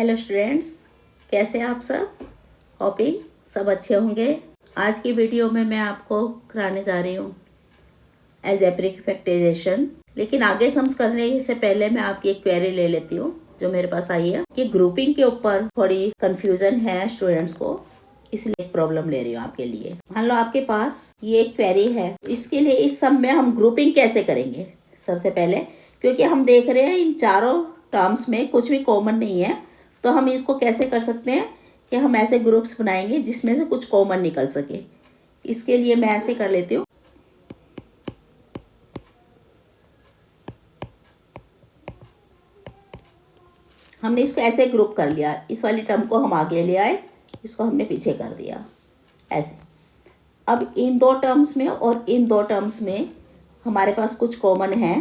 Hello students, कैसे हैं आप सब? होपिंग सब अच्छे होंगे। आज की वीडियो में मैं आपको कराने जा रही हूँ अलजेब्रिक फैक्टराइजेशन। लेकिन आगे सम्स करने से पहले मैं आपकी एक क्वेरी ले लेती हूँ जो मेरे पास आई है कि ग्रुपिंग के ऊपर थोड़ी कंफ्यूजन है स्टूडेंट्स को, इसलिए एक प्रॉब्लम ले रही हूँ आपके लिए। मान लो आपके पास ये एक क्वेरी है, इसके लिए इस सम में हम ग्रुपिंग कैसे करेंगे? सबसे पहले क्योंकि हम देख रहे हैं इन चारों टर्म्स में कुछ भी कॉमन नहीं है, तो हम इसको कैसे कर सकते हैं कि हम ऐसे ग्रुप्स बनाएंगे जिसमें से कुछ कॉमन निकल सके। इसके लिए मैं ऐसे कर लेती हूँ। हमने इसको ऐसे ग्रुप कर लिया, इस वाली टर्म को हम आगे ले आए, इसको हमने पीछे कर दिया ऐसे। अब इन दो टर्म्स में और इन दो टर्म्स में हमारे पास कुछ कॉमन है।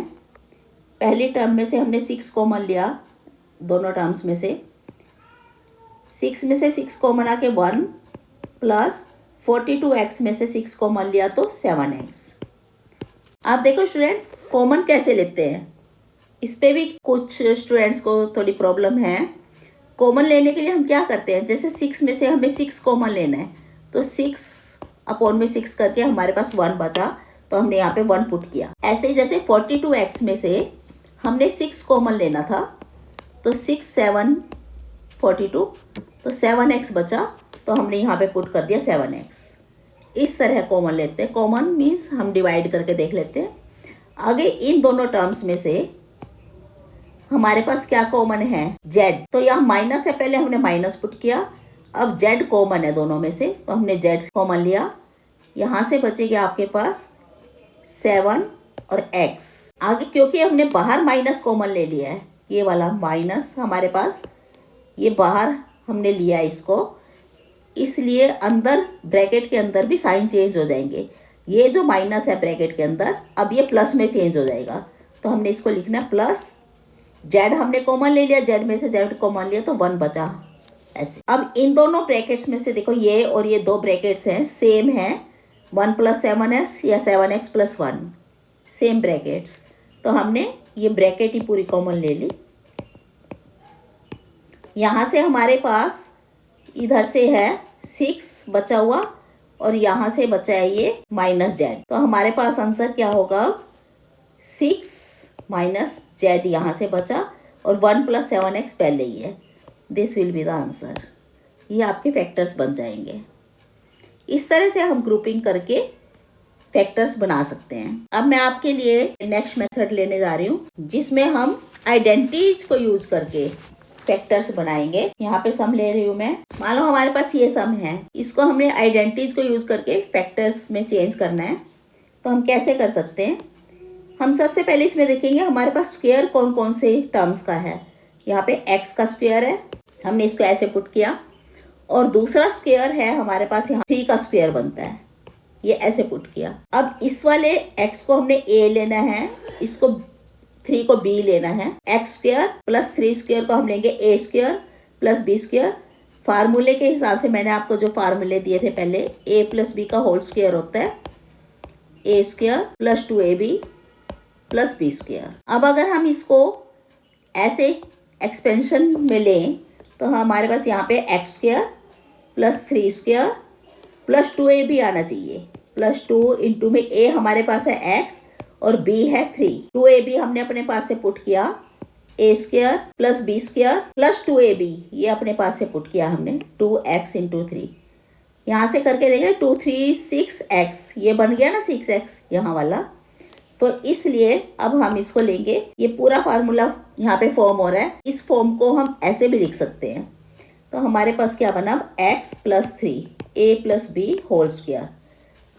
पहली टर्म में से हमने 6 कॉमन लिया, दोनों टर्म्स में से 6 में से 6 कॉमन आके 1 प्लस 42x में से 6 कॉमन लिया तो 7x। आप देखो स्टूडेंट्स, कॉमन कैसे लेते हैं, इस पे भी कुछ स्टूडेंट्स को थोड़ी प्रॉब्लम है। कॉमन लेने के लिए हम क्या करते हैं, जैसे 6 में से हमें 6 कॉमन लेना है तो 6/6 करके हमारे पास 1 बचा, तो हमने यहाँ पे 1 पुट किया। ऐसे ही जैसे 42x में से हमने 6 कॉमन लेना था तो 6 7 42, तो 7x बचा, तो हमने यहाँ पे पुट कर दिया 7x। इस तरह कॉमन लेते हैं। कॉमन मीन्स हम डिवाइड करके देख लेते हैं। आगे इन दोनों टर्म्स में से हमारे पास क्या कॉमन है, z, तो यहाँ माइनस है, पहले हमने माइनस पुट किया। अब z कॉमन है दोनों में से, तो हमने z कॉमन लिया। यहाँ से बचेगा आपके पास 7 और x। आगे क्योंकि हमने बाहर माइनस कॉमन ले लिया है, ये वाला माइनस हमारे पास, ये बाहर हमने लिया इसको, इसलिए अंदर ब्रैकेट के अंदर भी साइन चेंज हो जाएंगे। ये जो माइनस है ब्रैकेट के अंदर, अब ये प्लस में चेंज हो जाएगा, तो हमने इसको लिखना है प्लस। जेड हमने कॉमन ले लिया, जेड में से जेड कॉमन लिया तो 1 बचा ऐसे। अब इन दोनों ब्रैकेट्स में से देखो, ये और ये दो ब्रैकेट्स हैं, सेम है, 1 + 7s या 7x + 1, सेम ब्रैकेट्स, तो हमने ये ब्रैकेट ही पूरी कॉमन ले ली। यहाँ से हमारे पास इधर से है 6 बचा हुआ और यहाँ से बचा है ये -z, तो हमारे पास आंसर क्या होगा, 6 - z यहाँ से बचा और 1 + 7x पहले ही है। This will be the answer. ये आपके फैक्टर्स बन जाएंगे। इस तरह से हम ग्रुपिंग करके फैक्टर्स बना सकते हैं। अब मैं आपके लिए नेक्स्ट मेथड लेने जा रही हूँ जिसमें हम आइडेंटिटीज को यूज करके फैक्टर्स बनाएंगे। यहाँ पे सम ले रही हूँ मैं। मान लो हमारे पास ये सम है, इसको हमने आइडेंटिटीज को यूज करके फैक्टर्स में चेंज करना है, तो हम कैसे कर सकते हैं? हम सबसे पहले इसमें देखेंगे हमारे पास स्क्वायर कौन कौन से टर्म्स का है। यहाँ पे x का स्क्वायर है, हमने इसको ऐसे पुट किया, और दूसरा स्क्वायर है हमारे पास, यहाँ 3 का स्क्वायर बनता है, ये ऐसे पुट किया। अब इस वाले x को हमने a लेना है, इसको 3 को b लेना है। x² + 3² को हम लेंगे a² + b²। फार्मूले के हिसाब से मैंने आपको जो फार्मूले दिए थे पहले, a + b का होल स्क्वायर होता है a² + 2ab + b²। अब अगर हम इसको ऐसे एक्सपेंशन में लें तो हमारे पास यहाँ पे x² + 3² + 2ab आना चाहिए। +2 इंटू में a हमारे पास है x और b है 3, 2ab हमने अपने पास से पुट किया, a² + b² + 2ab ये अपने पास से पुट किया हमने, 2x × 3। यहाँ से करके देखें 2 3 6x, ये बन गया ना 6x यहाँ वाला, तो इसलिए अब हम इसको लेंगे। ये पूरा फार्मूला यहाँ पे फॉर्म हो रहा है, इस फॉर्म को हम ऐसे भी लिख सकते हैं। तो हमारे पास क्या बना, x + 3 a + b whole square.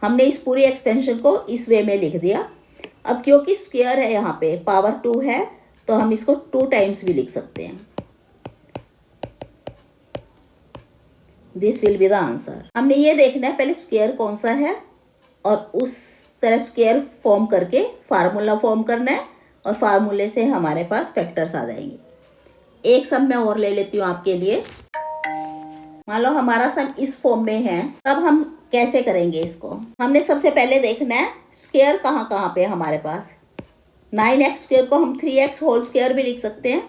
हमने इस पूरी एक्सपेंशन को इस वे में लिख दिया। अब क्योंकि स्क्वायर है यहाँ पे, पावर 2 है, तो हम इसको 2 टाइम्स भी लिख सकते हैं। This will be the answer. हमने ये देखना है पहले स्क्वायर कौन सा है, और उस तरह स्क्वायर फॉर्म करके फार्मूला फॉर्म करना है, और फार्मूले से हमारे पास फैक्टर्स आ जाएंगे। एक सम मैं और ले लेती हूँ आपके लिए। मान लो हमारा सम इस फॉर्म में है, तब हम कैसे करेंगे इसको? हमने सबसे पहले देखना है स्क्वायर कहाँ कहाँ पे हमारे पास। 9x² को हम 3x होल स्क्वायर भी लिख सकते हैं,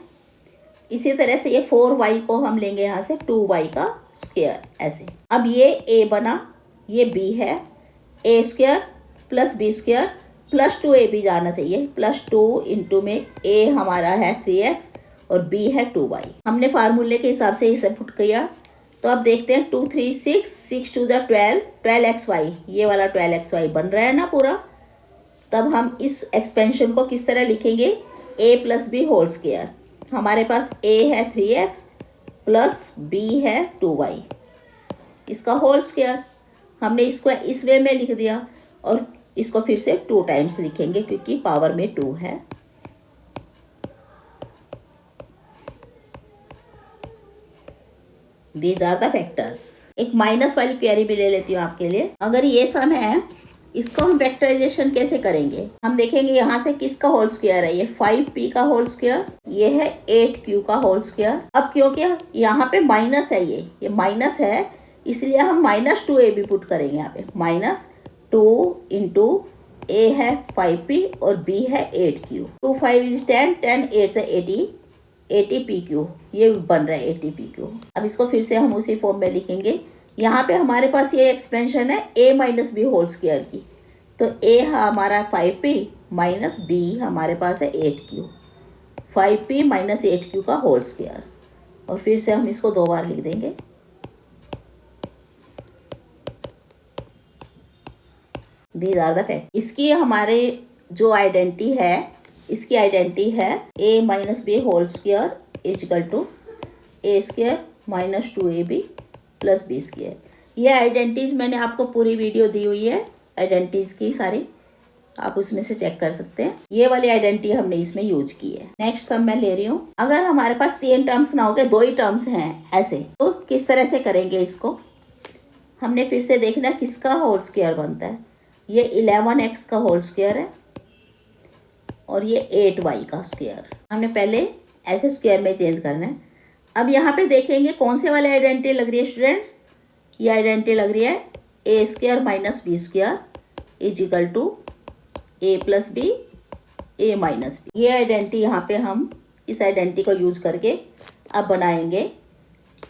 इसी तरह से ये 4y को हम लेंगे यहाँ से 2y का स्क्वायर ऐसे। अब ये a बना, ये b है, a square plus b square plus 2ab जाना चाहिए, प्लस 2 इंटू में a हमारा है 3x और b है 2y। हमने फार्मूले के हिसाब से इसे पुट किया, तो अब देखते हैं 2 3 6 6 2 12 12xy, ये वाला 12xy बन रहा है ना पूरा। तब हम इस एक्सपेंशन को किस तरह लिखेंगे, a plus b whole square. हमारे पास a है 3x प्लस b है 2y, इसका होल स्क्वायर। हमने इसको इस वे में लिख दिया और इसको फिर से 2 टाइम्स लिखेंगे क्योंकि पावर में 2 है। These are the factors। एक माइनस वाली क्वेरी भी ले लेती हूँ आपके लिए। अगर ये सम है, इसको हम फैक्टराइजेशन कैसे करेंगे, हम देखेंगे यहाँ से किसका होल स्क्वायर है, ये 5p का होल स्क्वायर, ये है 8q का होल स्क्वायर। अब क्योंकि यहाँ पे माइनस है, ये माइनस है, इसलिए हम माइनस 2ab पुट करेंगे यहाँ पे। माइनस 2 इंटू a है 5p और b है 8q। 2 5 is 10, 10 8 से 80pq, ये बन रहा है 80pq। अब इसको फिर से हम उसी फॉर्म में लिखेंगे। यहाँ पे हमारे पास ये एक्सपेंशन है a minus b whole square की, तो a हमारा 5p माइनस b हमारे पास है 8q, 5p माइनस 8q का होल स्क्वायर। और फिर से हम इसको 2 बार लिख देंगे। These are the facts। इसकी हमारे जो आइडेंटिटी है, इसकी आइडेंटिटी है a minus b whole square equal to a square minus 2ab plus b square. ये आइडेंटिटीज मैंने आपको पूरी वीडियो दी हुई है, आइडेंटिटीज की सारी, आप उसमें से चेक कर सकते हैं। ये वाली आइडेंटिटी हमने इसमें यूज की है। नेक्स्ट सम मैं ले रही हूँ। अगर हमारे पास 3 टर्म्स ना हो गए, 2 ही टर्म्स हैं ऐसे, तो किस तरह से करेंगे इसको, हमने फिर से देखना किसका होल स्क्वायर बनता है। ये 11x का होल स्क्वायर है और ये 8y का स्क्वायर। हमने पहले ऐसे स्क्वायर में चेंज करना है। अब यहाँ पे देखेंगे कौन से वाले आइडेंटिटी लग रही है स्टूडेंट्स, ये आइडेंटिटी लग रही है a square minus b square is equal to a plus b a minus b. ये आइडेंटिटी यहाँ पे हम इस आइडेंटिटी को यूज करके अब बनाएंगे।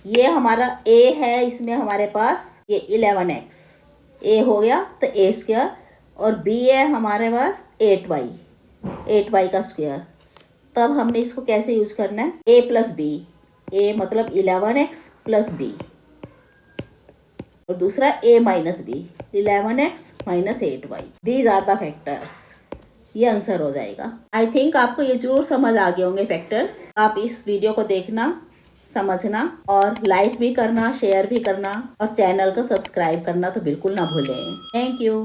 ये हमारा a है, इसमें हमारे पास ये 11x, a हो गया तो a स्क्वायर, और b है हमारे पास 8y का स्क्वायर। तब हमने इसको कैसे यूज करना है, a प्लस बी, a मतलब 11x प्लस b और दूसरा a minus b 11x minus 8y। These are the factors. ये आंसर हो जाएगा। आई थिंक आपको ये जरूर समझ आ गए होंगे फैक्टर्स। आप इस वीडियो को देखना, समझना और लाइक भी करना, शेयर भी करना और चैनल को सब्सक्राइब करना तो बिल्कुल ना भूलें। Thank you.